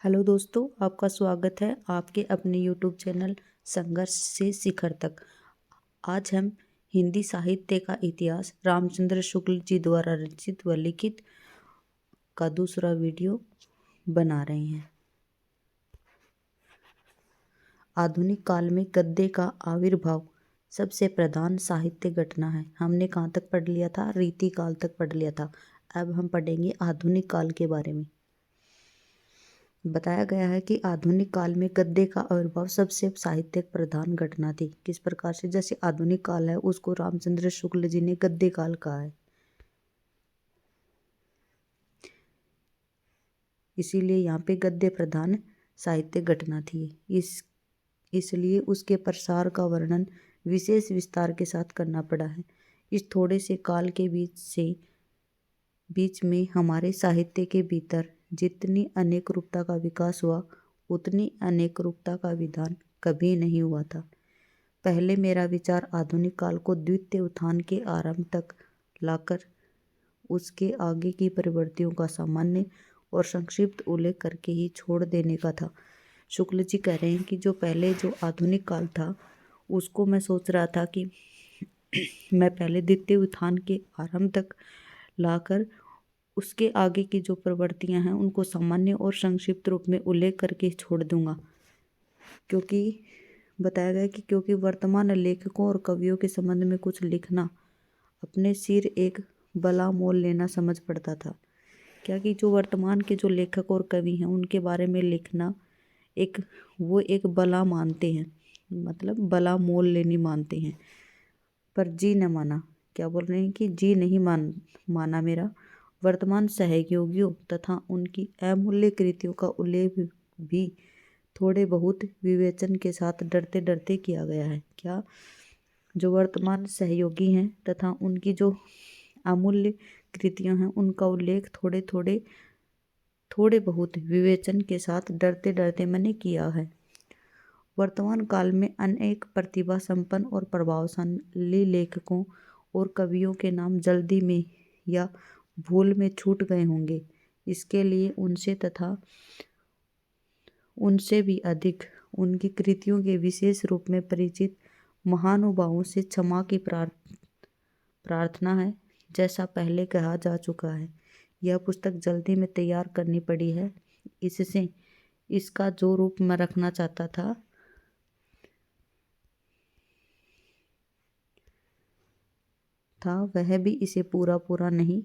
Hello दोस्तों, आपका स्वागत है आपके अपने यूट्यूब चैनल संघर्ष से शिखर तक। आज हम हिंदी साहित्य का इतिहास रामचंद्र शुक्ल जी द्वारा रचित व लिखित का दूसरा वीडियो बना रहे हैं। आधुनिक काल में गद्य का आविर्भाव सबसे प्रधान साहित्य घटना है। हमने कहाँ तक पढ़ लिया था? रीति काल तक पढ़ लिया था। अब हम पढ़ेंगे आधुनिक काल के बारे में। बताया गया है कि आधुनिक काल में गद्य का आविर्भाव सबसे साहित्यिक प्रधान घटना थी। किस प्रकार से? जैसे आधुनिक काल है उसको रामचंद्र शुक्ल जी ने गद्य काल कहा है, इसीलिए यहाँ पे गद्य प्रधान साहित्य घटना थी। इसलिए उसके प्रसार का वर्णन विशेष विस्तार के साथ करना पड़ा है। इस थोड़े से काल के बीच में हमारे साहित्य के भीतर जितनी अनेक रूपता का विकास हुआ उतनी अनेक रूपता का विधान कभी नहीं हुआ था। पहले मेरा विचार आधुनिक काल को द्वितीय उत्थान के आरंभ तक लाकर उसके आगे की प्रवृत्तियों का सामान्य और संक्षिप्त उल्लेख करके ही छोड़ देने का था। शुक्ल जी कह रहे हैं कि जो पहले जो आधुनिक काल था उसको मैं सोच रहा था कि मैं पहले द्वितीय उत्थान के आरंभ तक लाकर उसके आगे की जो प्रवृत्तियां हैं उनको सामान्य और संक्षिप्त रूप में उल्लेख करके छोड़ दूंगा, क्योंकि बताया गया कि क्योंकि वर्तमान लेखकों और कवियों के संबंध में कुछ लिखना अपने सिर एक बला मोल लेना समझ पड़ता था। क्या कि जो वर्तमान के जो लेखक और कवि हैं उनके बारे में लिखना वो एक बला मानते हैं, मतलब बला मोल लेनी मानते हैं। पर जी न माना। क्या बोल रहे हैं कि जी नहीं माना मेरा। वर्तमान सहयोगियों तथा उनकी अमूल्य कृतियों का उल्लेख भी थोड़े बहुत विवेचन के साथ डरते डरते किया गया है। क्या? जो वर्तमान सहयोगी हैं तथा उनकी जो अमूल्य कृतियां हैं उनका उल्लेख थोड़े बहुत विवेचन के साथ डरते डरते मैंने किया है। वर्तमान काल में अनेक प्रतिभा संपन्न और प्रभावशाली लेखकों और कवियों के नाम जल्दी में या भूल में छूट गए होंगे। इसके लिए उनसे तथा उनसे भी अधिक उनकी कृतियों के विशेष रूप में परिचित महानुभावों से क्षमा की प्रार्थना है। जैसा पहले कहा जा चुका है, यह पुस्तक जल्दी में तैयार करनी पड़ी है। इससे इसका जो रूप मैं रखना चाहता था वह भी इसे पूरा नहीं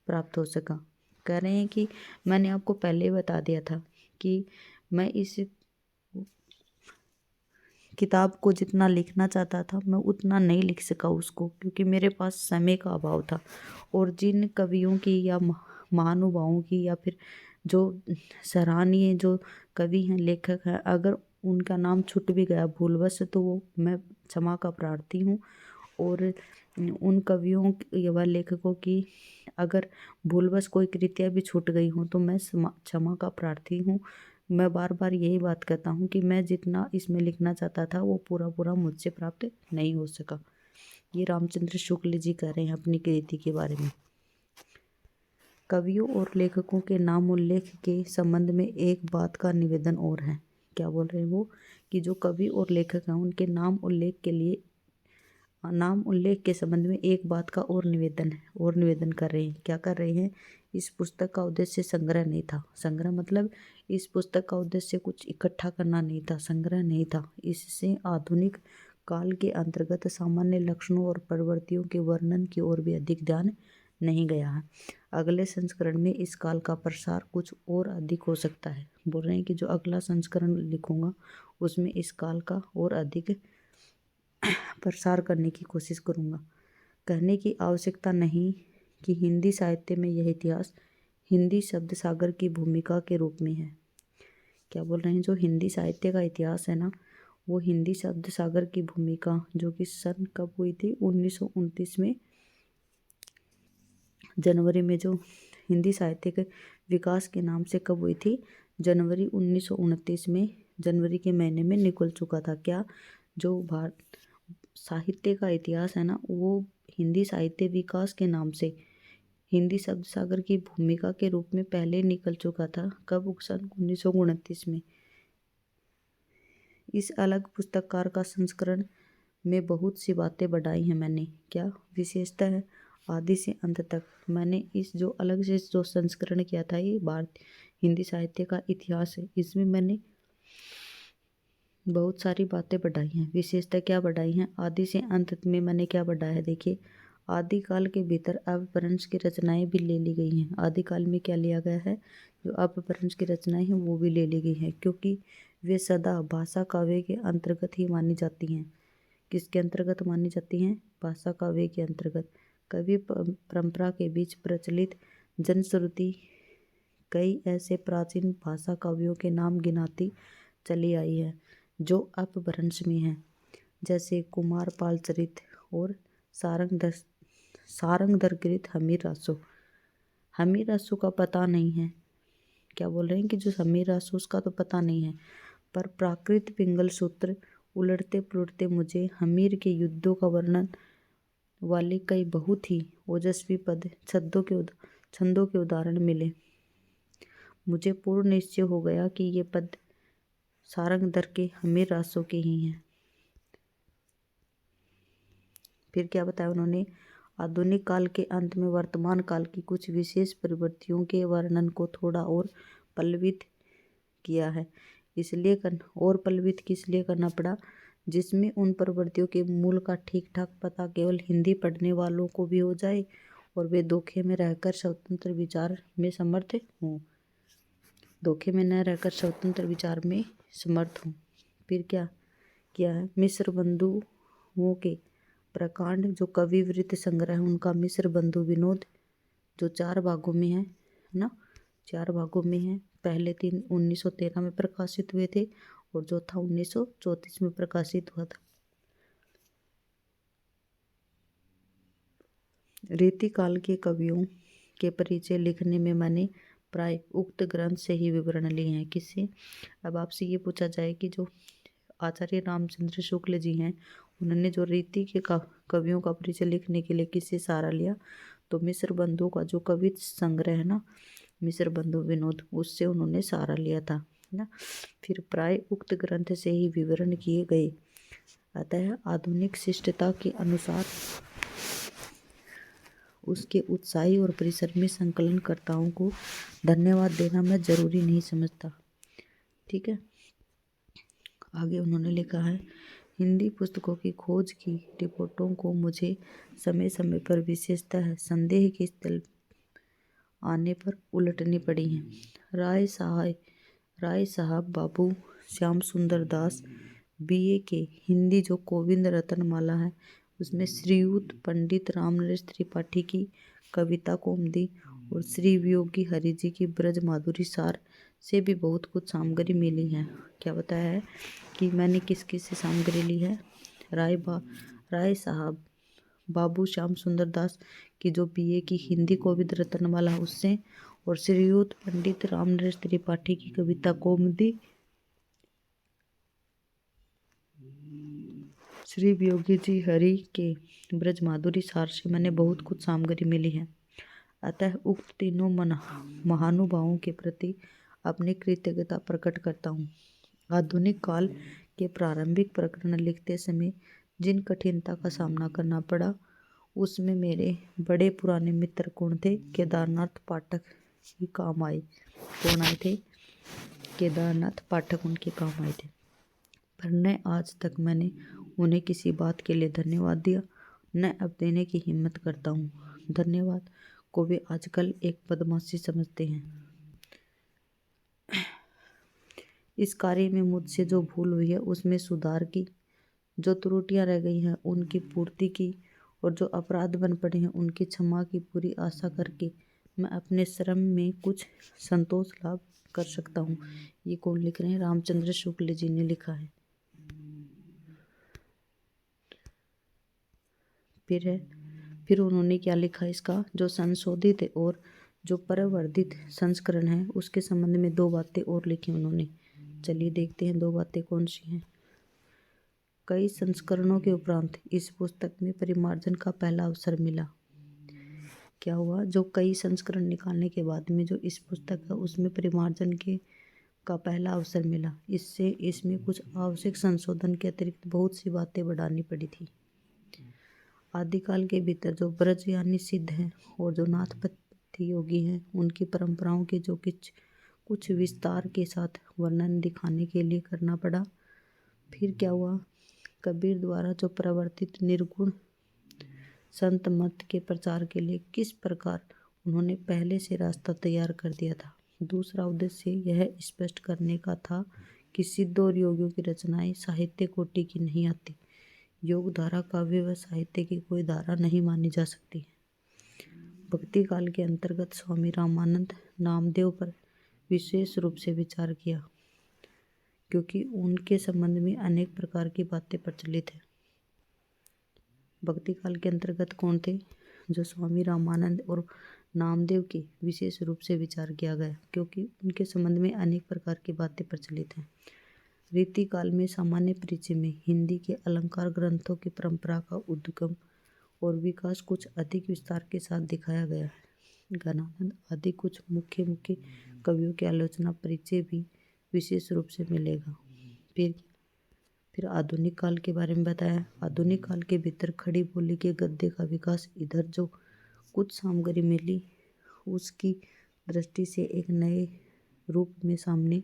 प्राप्त हो सका। कह रहे हैं कि मैंने आपको पहले बता दिया था कि मैं इस किताब को जितना लिखना चाहता था मैं उतना नहीं लिख सका उसको, क्योंकि मेरे पास समय का अभाव था। और जिन कवियों की या महानुभावों की या फिर जो सराहनीय जो कवि हैं, लेखक हैं, अगर उनका नाम छूट भी गया भूलवश तो वो मैं क्षमा का प्रार्थी हूँ। और उन कवियों व लेखकों की अगर भूलवश कोई कृतियाँ भी छूट गई हों तो मैं क्षमा का प्रार्थी हूँ। मैं बार बार यही बात कहता हूँ कि मैं जितना इसमें लिखना चाहता था वो पूरा मुझसे प्राप्त नहीं हो सका। ये रामचंद्र शुक्ल जी कह रहे हैं अपनी कृति के बारे में। कवियों और लेखकों के नाम उल्लेख के संबंध में एक बात का निवेदन और है। क्या बोल रहे हैं वो? कि जो कवि और लेखक हैं उनके नाम उल्लेख के संबंध में एक बात का और निवेदन कर रहे हैं। क्या कर रहे हैं? इस पुस्तक का उद्देश्य संग्रह नहीं था। संग्रह मतलब इस पुस्तक का उद्देश्य कुछ इकट्ठा करना नहीं था, संग्रह नहीं था। इससे आधुनिक काल के अंतर्गत सामान्य लक्षणों और प्रवृत्तियों के वर्णन की ओर भी अधिक ध्यान नहीं गया है। अगले संस्करण में इस काल का प्रसार कुछ और अधिक हो सकता है। बोल रहे हैं कि जो अगला संस्करण लिखूंगा उसमें इस काल का और अधिक प्रसार करने की कोशिश करूँगा। कहने की आवश्यकता नहीं कि हिंदी साहित्य में यह इतिहास हिंदी शब्द सागर की भूमिका के रूप में है। क्या बोल रहे हैं? जो हिंदी साहित्य का इतिहास है ना, वो हिंदी शब्द सागर की भूमिका, जो कि सन कब हुई थी? 1929 में जनवरी में, जो हिंदी साहित्य के विकास के नाम से कब हुई थी? जनवरी 1929 में, जनवरी के महीने में निकल चुका था। क्या? जो भारत साहित्य का इतिहास है ना, वो हिंदी साहित्य विकास के नाम से हिंदी शब्द सागर की भूमिका के रूप में पहले निकल चुका था। कब? सन 1929 में। इस अलग पुस्तककार का संस्करण में बहुत सी बातें बढ़ाई हैं मैंने। क्या विशेषता है? आदि से अंत तक मैंने इस जो अलग से जो संस्करण किया था, ये भारत हिंदी साहित्य का इतिहास है, इसमें मैंने बहुत सारी बातें बढ़ाई हैं। विशेषता क्या बढ़ाई हैं? आदि से अंत में मैंने क्या बढ़ाया है? देखिए, आदिकाल के भीतर अपभ्रंश की रचनाएं भी ले ली गई हैं। आदिकाल में क्या लिया गया है? जो अपभ्रंश की रचनाएं हैं वो भी ले ली गई हैं, क्योंकि वे सदा भाषा काव्य के अंतर्गत ही मानी जाती हैं। किसके अंतर्गत मानी जाती हैं? भाषा काव्य के अंतर्गत। कवि परंपरा के बीच प्रचलित जनश्रुति कई ऐसे प्राचीन भाषा काव्यों के नाम गिनाती चली आई है जो अपभ्रंश में हैं, जैसे कुमारपाल चरित और सारंगधरकृत हमीर रासो। हमीर रासो का पता नहीं है। क्या बोल रहे हैं कि जो हमीर रासो उसका तो पता नहीं है, पर प्राकृत पिंगल सूत्र उलटते पुलटते मुझे हमीर के युद्धों का वर्णन वाले कई बहुत ही ओजस्वी पद छंदों के उदाहरण मिले। मुझे पूर्ण निश्चय हो गया कि ये पद सारंगधर के हमीर रासों के ही हैं। फिर क्या बताया उन्होंने? आधुनिक काल के अंत में वर्तमान काल की कुछ विशेष प्रवृत्तियों के वर्णन को थोड़ा और पल्लवित किया है। और पल्लवित किस लिए करना पड़ा? जिसमें उन प्रवृत्तियों के मूल का ठीक ठाक पता केवल हिंदी पढ़ने वालों को भी हो जाए और वे धोखे में रहकर स्वतंत्र विचार में समर्थ हों। धोखे में न रहकर स्वतंत्र विचार में समर्थ हों। फिर क्या किया है? मिश्र बंधुओं के प्रकांड जो कवि वृत्त संग्रह है उनका मिश्र बंधु विनोद जो 4 भागों में है ना, 4 भागों में है। पहले 3 1913 में प्रकाशित हुए थे और चौथा 1934 में प्रकाशित हुआ था। रीतिकाल के कवियों के परिचय लिखने में मैंने प्राय उक्त ग्रंथ से ही विवरण लिए हैं। किससे? अब आपसे ये पूछा जाए कि जो आचार्य रामचंद्र शुक्ल जी हैं उन्होंने जो रीति के कवियों का परिचय लिखने के लिए किससे सहारा लिया? तो मिश्र बंधु का जो कवि संग्रह है ना, मिश्र बंधु विनोद, उससे उन्होंने सहारा लिया था ना। फिर प्राय उक्त ग्रंथ से ही विवरण किए गए। अतः आधुनिक शिष्टता के अनुसार उसके उत्साही और परिश्रमी संकलनकर्ताओं को धन्यवाद देना मैं जरूरी नहीं समझता। ठीक है। आगे उन्होंने लिखा है, हिंदी पुस्तकों की खोज की रिपोर्टों को मुझे समय समय पर विशेषतः संदेह के स्थल आने पर उलटनी पड़ी हैं। राय साहब बाबू श्याम सुंदर दास BA के हिंदी जो गोविंद रत्नमाला है उसमें श्रीयुत पंडित रामनरेश त्रिपाठी की कविता कौमुदी और श्री वियोगी हरि जी की ब्रज माधुरी सार से भी बहुत कुछ सामग्री मिली है। क्या बताया है कि मैंने किस किस से सामग्री ली है? राय साहब बाबू श्याम सुंदर दास की जो BA की हिंदी गोविंद रत्नमाला उससे, और श्रीयुत पंडित रामनरेश त्रिपाठी की कविता कौमुदी, श्री वियोगी जी हरि के ब्रज माधुरी सार से मैंने बहुत कुछ सामग्री मिली है। अतः उक्त तीनों महानुभावों के प्रति अपनी कृतज्ञता प्रकट करता हूँ। आधुनिक काल के प्रारंभिक प्रकरण लिखते समय जिन कठिनता का सामना करना पड़ा उसमें मेरे बड़े पुराने मित्र कौन थे? केदारनाथ पाठक ही काम आए। कौन आए थे? केदारनाथ पाठक उनके काम आए थे। पर न आज तक मैंने उन्हें किसी बात के लिए धन्यवाद दिया, न अब देने की हिम्मत करता हूँ। धन्यवाद को वे आजकल एक बदमाशी समझते हैं। इस कार्य में मुझसे जो भूल हुई है उसमें सुधार की, जो त्रुटियां रह गई हैं उनकी पूर्ति की, और जो अपराध बन पड़े हैं उनकी क्षमा की पूरी आशा करके मैं अपने श्रम में कुछ संतोष लाभ कर सकता हूँ। ये कौन लिख रहे हैं? रामचंद्र शुक्ल जी ने लिखा है। फिर उन्होंने क्या लिखा? इसका जो संशोधित और जो परिवर्धित संस्करण है उसके संबंध में 2 बातें और लिखी उन्होंने। चलिए देखते हैं 2 बातें कौन सी हैं। कई संस्करणों के उपरांत इस पुस्तक में परिमार्जन का पहला अवसर मिला। क्या हुआ, जो कई संस्करण निकालने के बाद में जो इस पुस्तक है उसमें परिमार्जन के का पहला अवसर मिला। इससे इसमें कुछ आवश्यक संशोधन के अतिरिक्त बहुत सी बातें बढ़ानी पड़ी थी। आदिकाल के भीतर जो ब्रज यानी सिद्ध हैं और जो नाथपति योगी हैं, उनकी परंपराओं के जो कुछ विस्तार के साथ वर्णन दिखाने के लिए करना पड़ा। फिर क्या हुआ, कबीर द्वारा जो प्रवर्तित निर्गुण संत मत के प्रचार के लिए किस प्रकार उन्होंने पहले से रास्ता तैयार कर दिया था। दूसरा उद्देश्य यह स्पष्ट करने का था कि सिद्ध और योगियों की रचनाएं साहित्य कोटि की नहीं आती। योग धारा काव्य व साहित्य की कोई धारा नहीं मानी जा सकती। भक्ति काल के अंतर्गत स्वामी रामानंद नामदेव पर विशेष रूप से विचार किया, क्योंकि उनके संबंध में अनेक प्रकार की बातें प्रचलित हैं। भक्ति काल के अंतर्गत कौन थे, जो स्वामी रामानंद और नामदेव के विशेष रूप से विचार किया गया, क्योंकि उनके संबंध में अनेक प्रकार की बातें प्रचलित हैं। रीति काल में सामान्य परिचय में हिंदी के अलंकार ग्रंथों की परंपरा का उद्गम और विकास कुछ अधिक विस्तार के साथ दिखाया गया है। घनानंद आदि कुछ मुख्य कवियों की आलोचना परिचय भी विशेष रूप से मिलेगा। फिर आधुनिक काल के बारे में बताया। आधुनिक काल के भीतर खड़ी बोली के गद्य का विकास, इधर जो कुछ सामग्री मिली उसकी दृष्टि से एक नए रूप में सामने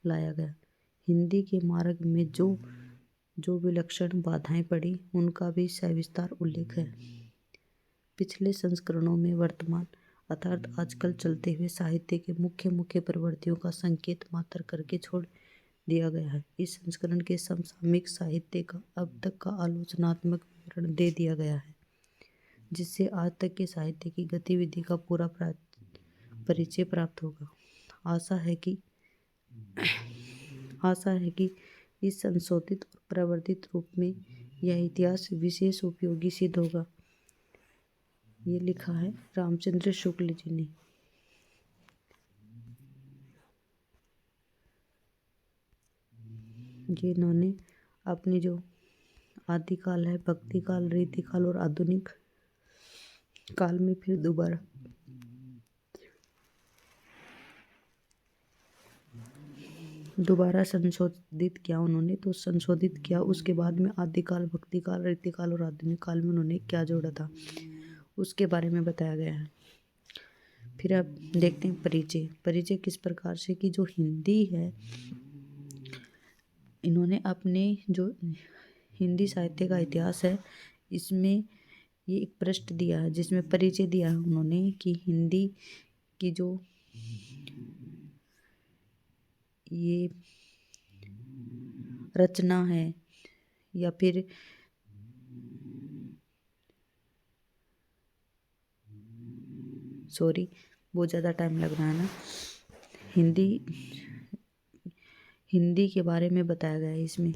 लाया गया। हिंदी के मार्ग में जो विलक्षण बाधाएं पड़ी उनका भी सविस्तार उल्लेख है। पिछले संस्करणों में वर्तमान अर्थात आजकल चलते हुए साहित्य के मुख्य प्रवृत्तियों का संकेत मात्र करके छोड़ दिया गया है। इस संस्करण के समसामयिक साहित्य का अब तक का आलोचनात्मक विवरण दे दिया गया है, जिससे आज तक के साहित्य की गतिविधि का पूरा परिचय प्राप्त होगा। आशा है कि इस संशोधित और प्रवर्धित रूप में यह इतिहास विशेष उपयोगी सिद्ध होगा। ये लिखा है रामचंद्र शुक्ल जी ने। ये इन्होंने अपनी जो आदिकाल है, भक्ति काल, रीति काल और आधुनिक काल में फिर दोबारा संशोधित किया उन्होंने। तो संशोधित किया, उसके बाद में आदिकाल, भक्ति काल, रीति काल और आधुनिक काल में उन्होंने क्या जोड़ा था उसके बारे में बताया गया है। फिर अब देखते हैं परिचय किस प्रकार से कि जो हिंदी है, इन्होंने अपने जो हिंदी साहित्य का इतिहास है इसमें ये एक पृष्ठ दिया है जिसमें परिचय दिया है उन्होंने कि हिंदी की जो ये रचना है या फिर बहुत ज़्यादा टाइम लग रहा है ना, हिंदी के बारे में बताया गया है इसमें।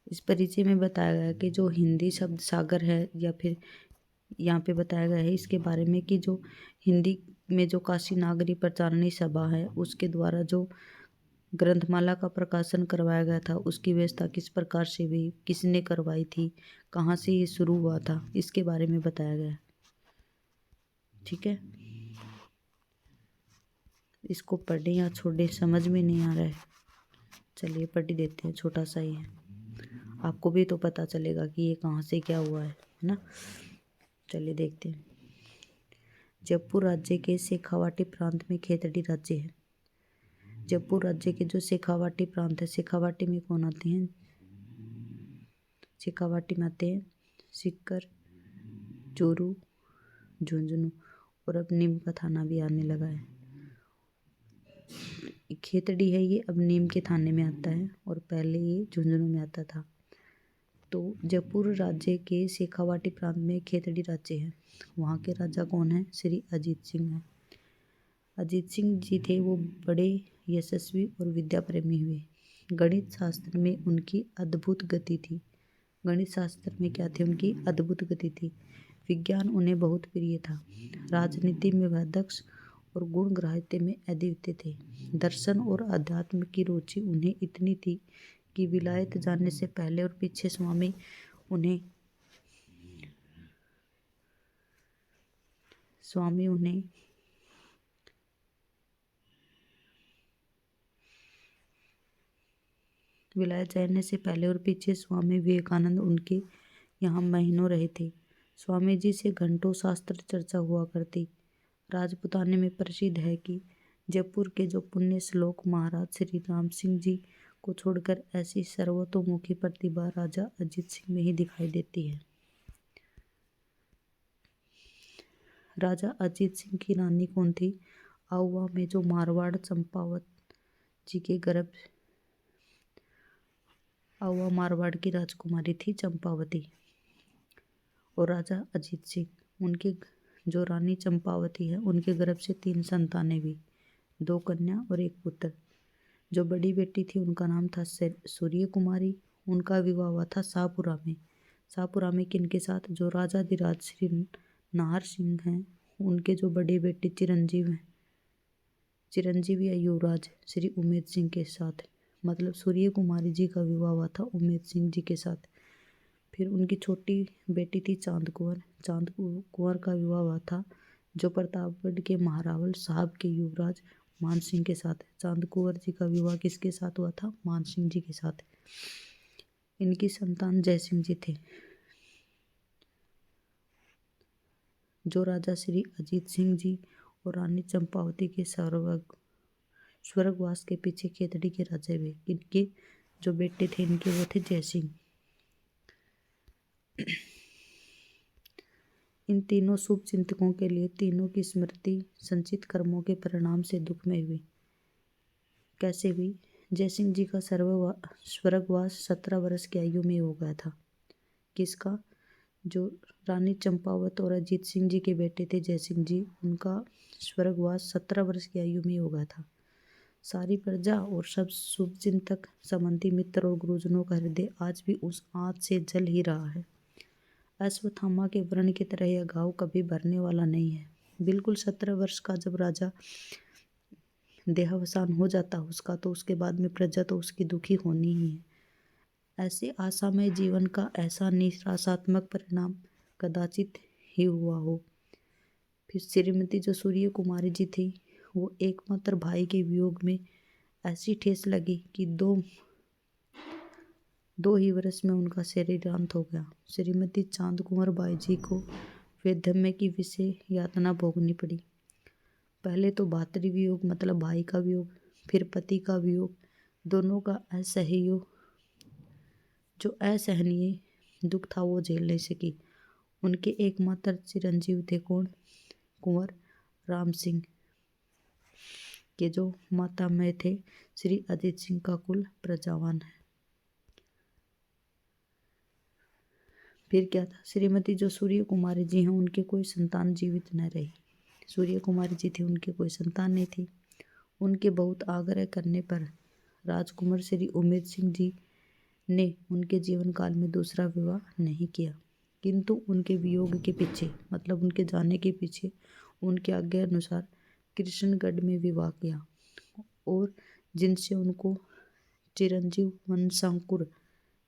इस परिचय में बताया गया है कि जो हिंदी शब्द सागर है, या फिर यहाँ पे बताया गया है इसके बारे में कि जो हिंदी में जो काशी नागरी प्रचारणी सभा है उसके द्वारा जो ग्रंथमाला का प्रकाशन करवाया गया था, उसकी व्यवस्था किस प्रकार से हुई, किसने करवाई थी, कहाँ से ये शुरू हुआ था, इसके बारे में बताया गया है। ठीक है, इसको पढ़ें या छोड़ें समझ में नहीं आ रहा है, चलिए पढ़ ही देते हैं, छोटा सा ही है, आपको भी तो पता चलेगा कि ये कहाँ से क्या हुआ है ना। चलिए देखते हैं। जयपुर राज्य के शेखावाटी प्रांत में खेतड़ी राज्य है। जयपुर राज्य के जो शेखावाटी प्रांत है, शेखावाटी में कौन आते हैं, शेखावाटी में आते हैं सीकर, चोरू, झुंझुनू और अब नीम का थाना भी आने लगा है। खेतड़ी है ये अब नीम के थाने में आता है और पहले ये झुंझुनू में आता था। तो जयपुर राज्य के शेखावाटी प्रांत में खेतड़ी राज्य है। वहाँ के राजा कौन है, श्री अजीत सिंह है। अजीत सिंह जी थे वो बड़े यशस्वी और विद्या प्रेमी हुए। गणित शास्त्र में उनकी अद्भुत गति थी। गणित शास्त्र में क्या थी, उनकी अद्भुत गति थी। विज्ञान उन्हें बहुत प्रिय था। राजनीति में वह दक्ष और गुण ग्राह्यते में अद्वितीय थे। दर्शन और अध्यात्म की रुचि उन्हें इतनी थी कि विलायत जाने से पहले और पीछे स्वामी उन्हें विलायत जाने से पहले और पीछे स्वामी विवेकानंद उनके यहाँ महीनों रहे थे। स्वामी जी से घंटों शास्त्र चर्चा हुआ करती। राजपुताने में प्रसिद्ध है कि जयपुर के जो पुण्य श्लोक महाराज श्री राम सिंह जी को छोड़कर ऐसी सर्वतोमुखी प्रतिभा राजा अजीत सिंह में ही दिखाई देती है। राजा अजीत सिंह की रानी कौन थी? आउवा में जो मारवाड़ चंपावत जी के गर्भ आउवा मारवाड़ की राजकुमारी थी चंपावती, और राजा अजीत सिंह उनके जो रानी चंपावती है उनके गर्भ से 3 संतानें भी, 2 कन्या और 1 पुत्र। जो बड़ी बेटी थी उनका नाम था सूर्य कुमारी। उनका विवाह हुआ था शाहपुरा में। शाहपुरा में किनके साथ? जो राजाधिराज श्री नाहर सिंह हैं उनके जो बड़ी बेटी चिरंजीवी या युवराज श्री उमेद सिंह के साथ, मतलब सूर्य कुमारी जी का विवाह हुआ था उमेद सिंह जी के साथ। फिर उनकी छोटी बेटी थी चांद कुंवर का विवाह हुआ था जो प्रतापगढ़ के महारावल साहब के युवराज मान सिंह के साथ। चांद कुंवर जी का विवाह किसके साथ हुआ था? मान सिंह जी के साथ। इनकी संतान जय सिंह जी थे। जो राजा श्री अजीत सिंह जी और रानी चंपावती के स्वर्गवास के पीछे खेतड़ी के राजा हुए। इनके जो बेटे थे इनके वो थे जय सिंह। इन तीनों शुभ चिंतकों के लिए तीनों की स्मृति संचित कर्मों के परिणाम से दुखमय हुई। कैसे हुई? जय सिंह जी का स्वर्गवास 17 वर्ष की आयु में हो गया था। किसका? जो रानी चंपावत और अजीत सिंह जी के बेटे थे जय सिंह जी, उनका स्वर्गवास 17 वर्ष की आयु में हो गया था। सारी प्रजा और सब शुभ चिंतक संबंधी मित्र और गुरुजनों का हृदय आज भी उस आँच से जल ही रहा है। अश्वत्थामा के व्रण की तरह यह घाव कभी भरने वाला नहीं है। बिल्कुल 17 वर्ष का जब राजा देहावसान हो जाता उसका, तो उसके बाद में प्रजा तो उसकी दुखी होनी ही है। ऐसे आशामय जीवन का ऐसा निराशात्मक परिणाम कदाचित ही हुआ हो। फिर श्रीमती जो सूर्य कुमारी जी थी वो एकमात्र भाई के वियोग में ऐसी ठेस लगी कि दो ही वर्ष में उनका शरीरांत हो गया। श्रीमती चांद कुंवर बाई जी को वैधम्य की विषय यातना भोगनी पड़ी। पहले तो भातृ वियोग मतलब भाई का वियोग, फिर पति का वियोग, दोनों का असहयोग जो असहनीय दुख था वो झेल नहीं सकी। उनके एकमात्र चिरंजीव थे कौन? कुंवर राम सिंह के जो माता में थे श्री अजीत सिंह का कुल प्रजावान है। फिर क्या था? श्रीमती जो सूर्य कुमारी जी हैं उनके कोई संतान जीवित न रही। सूर्य कुमारी जी थी उनके कोई संतान नहीं थी। उनके बहुत आग्रह करने पर राजकुमार श्री उमेद सिंह जी ने उनके जीवन काल में दूसरा विवाह नहीं किया, किंतु उनके वियोग के पीछे मतलब उनके जाने के पीछे उनके आज्ञा अनुसार कृष्णगढ़ में विवाह किया, और जिनसे उनको चिरंजीव वंशांकुर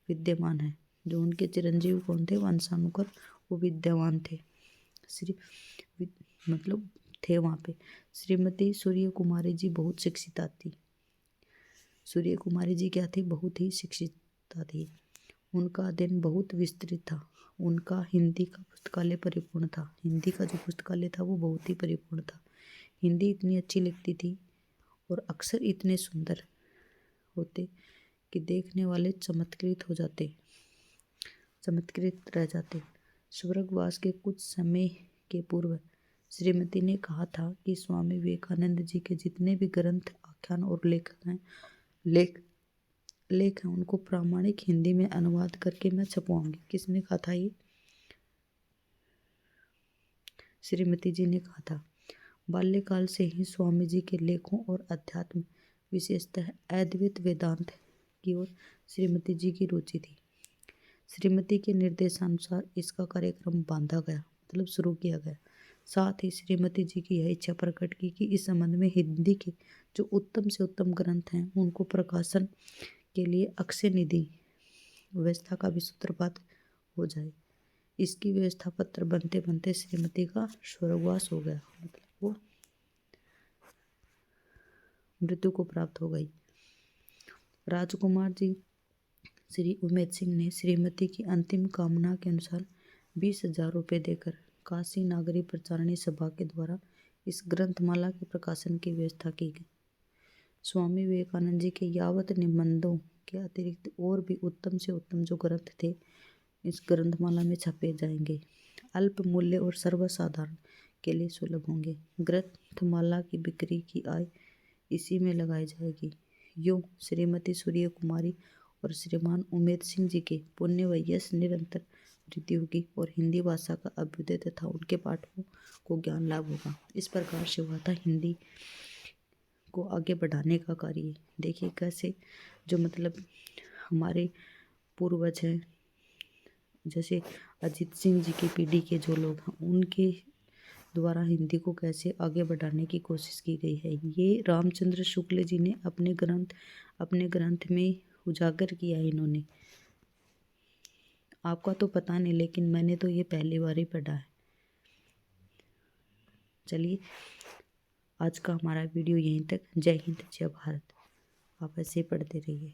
विद्यमान है। जो उनके चिरंजीव कौन थे? वंशानुकर, वो विद्यमान थे। मतलब थे वहाँ पे। श्रीमती सूर्य कुमारी जी बहुत शिक्षिता थी। सूर्य कुमारी जी क्या थी? बहुत ही शिक्षिता थी। उनका अध्ययन बहुत विस्तृत था। उनका हिंदी का पुस्तकालय परिपूर्ण था। हिंदी का जो पुस्तकालय था वो बहुत ही परिपूर्ण था। हिंदी इतनी अच्छी लिखती थी और अक्षर इतने सुंदर होते कि देखने वाले चमत्कृत रह जाते। स्वर्गवास के कुछ समय के पूर्व श्रीमती ने कहा था कि स्वामी विवेकानंद जी के जितने भी ग्रंथ, आख्यान और लेख हैं उनको प्रामाणिक हिंदी में अनुवाद करके मैं छपवाऊंगी। किसने कहा था ये? श्रीमती जी ने कहा था। बाल्यकाल से ही स्वामी जी के लेखों और अध्यात्म, विशेषतः अद्वैत वेदांत की ओर श्रीमती जी की रुचि थी। श्रीमती के निर्देशानुसार इसका कार्यक्रम बांधा गया, मतलब शुरू किया गया। साथ ही श्रीमती जी की यह इच्छा प्रकट की कि इस संबंध में हिंदी के जो उत्तम से उत्तम ग्रंथ हैं उनको प्रकाशन के लिए अक्षय निधि व्यवस्था का भी सूत्रपात हो जाए। इसकी व्यवस्था पत्र बनते बनते श्रीमती का स्वर्गवास हो गया, मतलब वो मृत्यु को प्राप्त हो गई। राजकुमार जी श्री उमेद सिंह ने श्रीमती की अंतिम कामना के अनुसार 20,000 रुपये देकर काशी नागरी प्रचारणी सभा के द्वारा इस ग्रंथमाला के प्रकाशन की व्यवस्था की गई। स्वामी विवेकानंद जी के यावत निबंधों के अतिरिक्त और भी उत्तम से उत्तम जो ग्रंथ थे इस ग्रंथमाला में छपे जाएंगे, अल्प मूल्य और सर्वसाधारण के लिए सुलभ होंगे। ग्रंथमाला की बिक्री की आय इसी में लगाई जाएगी। यूं श्रीमती सूर्य कुमारी और श्रीमान उमेद सिंह जी के पुण्य व यश निरंतर वृद्धि होगी और हिंदी भाषा का अभ्युदय तथा उनके पाठकों को ज्ञान लाभ होगा। इस प्रकार से हुआ था हिंदी को आगे बढ़ाने का कार्य। देखिए कैसे जो मतलब हमारे पूर्वज हैं, जैसे अजीत सिंह जी की पीढ़ी के जो लोग हैं उनके द्वारा हिंदी को कैसे आगे बढ़ाने की कोशिश की गई है। ये रामचंद्र शुक्ल जी ने अपने ग्रंथ में उजागर किया है इन्होंने। आपका तो पता नहीं, लेकिन मैंने तो ये पहली बार ही पढ़ा है। चलिए आज का हमारा वीडियो यहीं तक। जय हिंद, जय भारत। आप ऐसे ही पढ़ते रहिए।